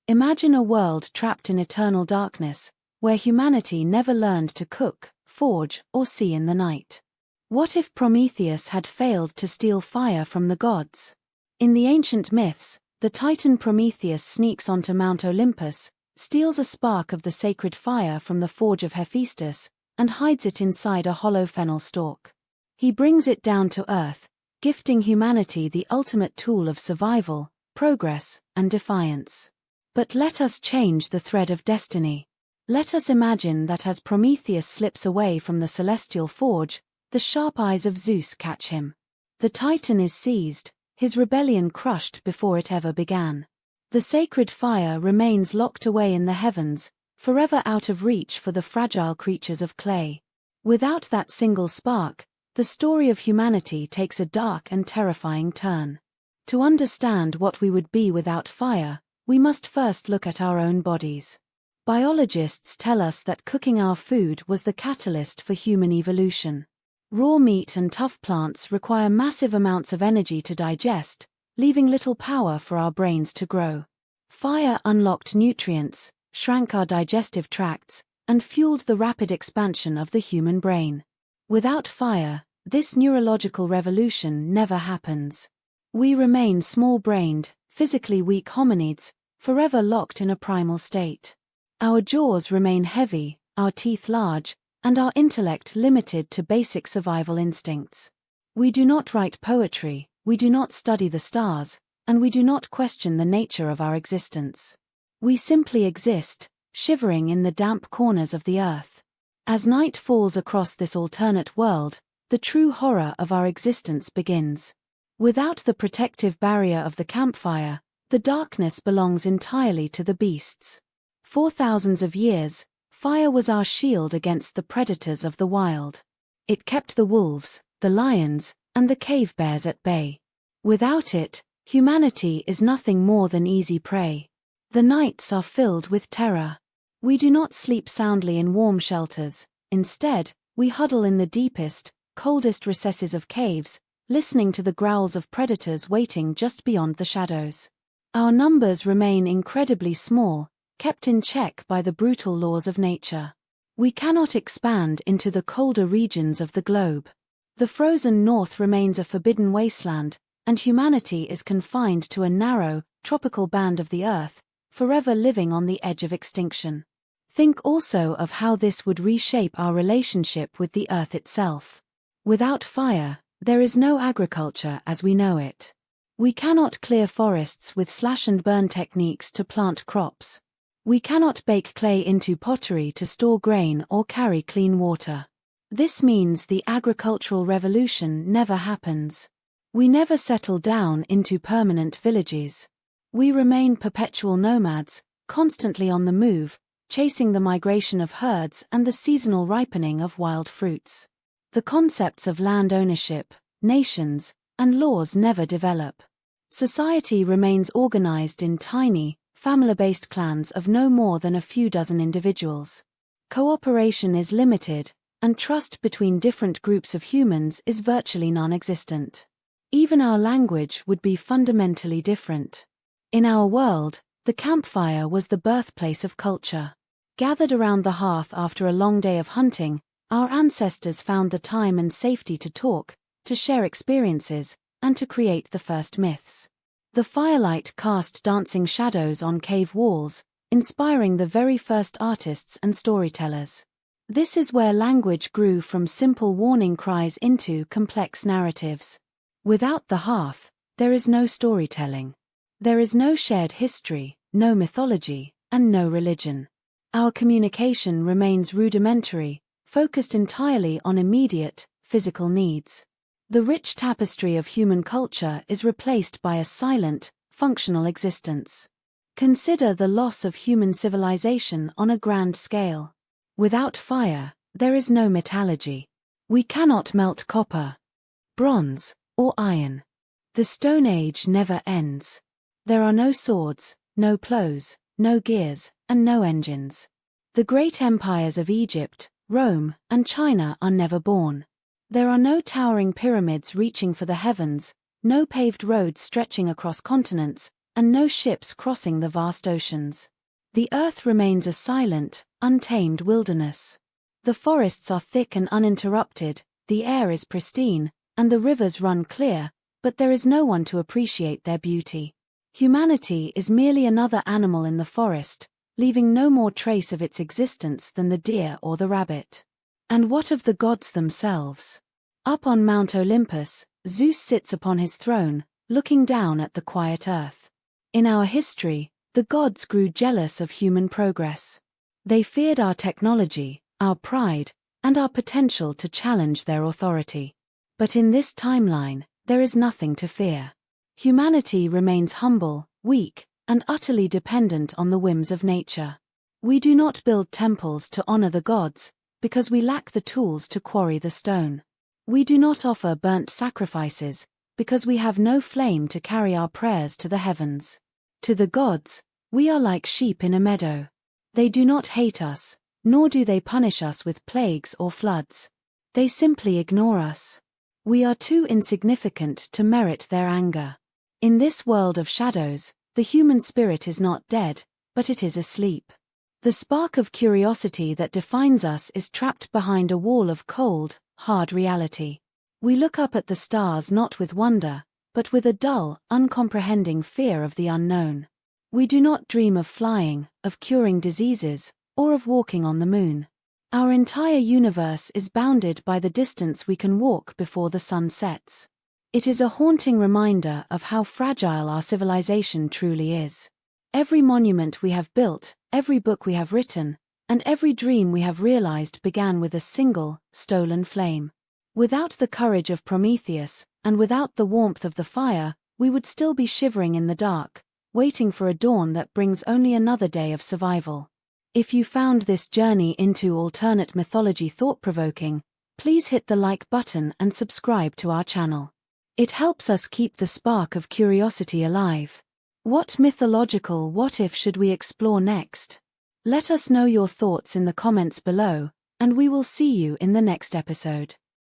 Imagine a world trapped in eternal darkness, where humanity never learned to cook, forge, or see in the night. What if Prometheus had failed to steal fire from the gods? In the ancient myths, the Titan Prometheus sneaks onto Mount Olympus, steals a spark of the sacred fire from the forge of Hephaestus, and hides it inside a hollow fennel stalk. He brings it down to earth, gifting humanity the ultimate tool of survival, progress, and defiance. But let us change the thread of destiny. Let us imagine that as Prometheus slips away from the celestial forge, the sharp eyes of Zeus catch him. The Titan is seized, his rebellion crushed before it ever began. The sacred fire remains locked away in the heavens, forever out of reach for the fragile creatures of clay. Without that single spark, the story of humanity takes a dark and terrifying turn. To understand what we would be without fire, we must first look at our own bodies. Biologists tell us that cooking our food was the catalyst for human evolution. Raw meat and tough plants require massive amounts of energy to digest, leaving little power for our brains to grow. Fire unlocked nutrients, shrank our digestive tracts, and fueled the rapid expansion of the human brain. Without fire, this neurological revolution never happens. We remain small-brained, physically weak hominids, forever locked in a primal state. Our jaws remain heavy, our teeth large, and our intellect limited to basic survival instincts. We do not write poetry, we do not study the stars, and we do not question the nature of our existence. We simply exist, shivering in the damp corners of the earth. As night falls across this alternate world, the true horror of our existence begins. Without the protective barrier of the campfire, the darkness belongs entirely to the beasts. For thousands of years, fire was our shield against the predators of the wild. It kept the wolves, the lions, and the cave bears at bay. Without it, humanity is nothing more than easy prey. The nights are filled with terror. We do not sleep soundly in warm shelters. Instead, we huddle in the deepest, coldest recesses of caves, listening to the growls of predators waiting just beyond the shadows. Our numbers remain incredibly small, kept in check by the brutal laws of nature. We cannot expand into the colder regions of the globe. The frozen north remains a forbidden wasteland, and humanity is confined to a narrow, tropical band of the earth, forever living on the edge of extinction. Think also of how this would reshape our relationship with the earth itself. Without fire, there is no agriculture as we know it. We cannot clear forests with slash-and-burn techniques to plant crops. We cannot bake clay into pottery to store grain or carry clean water. This means the agricultural revolution never happens. We never settle down into permanent villages. We remain perpetual nomads, constantly on the move, chasing the migration of herds and the seasonal ripening of wild fruits. The concepts of land ownership, nations, and laws never develop. Society remains organized in tiny, family-based clans of no more than a few dozen individuals. Cooperation is limited, and trust between different groups of humans is virtually non-existent. Even our language would be fundamentally different. In our world, the campfire was the birthplace of culture. Gathered around the hearth after a long day of hunting, our ancestors found the time and safety to talk, to share experiences, and to create the first myths. The firelight cast dancing shadows on cave walls, inspiring the very first artists and storytellers. This is where language grew from simple warning cries into complex narratives. Without the hearth, there is no storytelling. There is no shared history, no mythology, and no religion. Our communication remains rudimentary, focused entirely on immediate, physical needs. The rich tapestry of human culture is replaced by a silent, functional existence. Consider the loss of human civilization on a grand scale. Without fire, there is no metallurgy. We cannot melt copper, bronze, or iron. The Stone Age never ends. There are no swords, no plows, no gears, and no engines. The great empires of Egypt, Rome, and China are never born. There are no towering pyramids reaching for the heavens, no paved roads stretching across continents, and no ships crossing the vast oceans. The earth remains a silent, untamed wilderness. The forests are thick and uninterrupted, the air is pristine, and the rivers run clear, but there is no one to appreciate their beauty. Humanity is merely another animal in the forest, leaving no more trace of its existence than the deer or the rabbit. And what of the gods themselves? Up on Mount Olympus, Zeus sits upon his throne, looking down at the quiet earth. In our history, the gods grew jealous of human progress. They feared our technology, our pride, and our potential to challenge their authority. But in this timeline, there is nothing to fear. Humanity remains humble, weak, and utterly dependent on the whims of nature. We do not build temples to honor the gods, because we lack the tools to quarry the stone. We do not offer burnt sacrifices, because we have no flame to carry our prayers to the heavens. To the gods, we are like sheep in a meadow. They do not hate us, nor do they punish us with plagues or floods. They simply ignore us. We are too insignificant to merit their anger. In this world of shadows, the human spirit is not dead, but it is asleep. The spark of curiosity that defines us is trapped behind a wall of cold, hard reality. We look up at the stars not with wonder, but with a dull, uncomprehending fear of the unknown. We do not dream of flying, of curing diseases, or of walking on the moon. Our entire universe is bounded by the distance we can walk before the sun sets. It is a haunting reminder of how fragile our civilization truly is. Every monument we have built, every book we have written, and every dream we have realized began with a single, stolen flame. Without the courage of Prometheus, and without the warmth of the fire, we would still be shivering in the dark, waiting for a dawn that brings only another day of survival. If you found this journey into alternate mythology thought-provoking, please hit the like button and subscribe to our channel. It helps us keep the spark of curiosity alive. What mythological what-if should we explore next? Let us know your thoughts in the comments below, and we will see you in the next episode.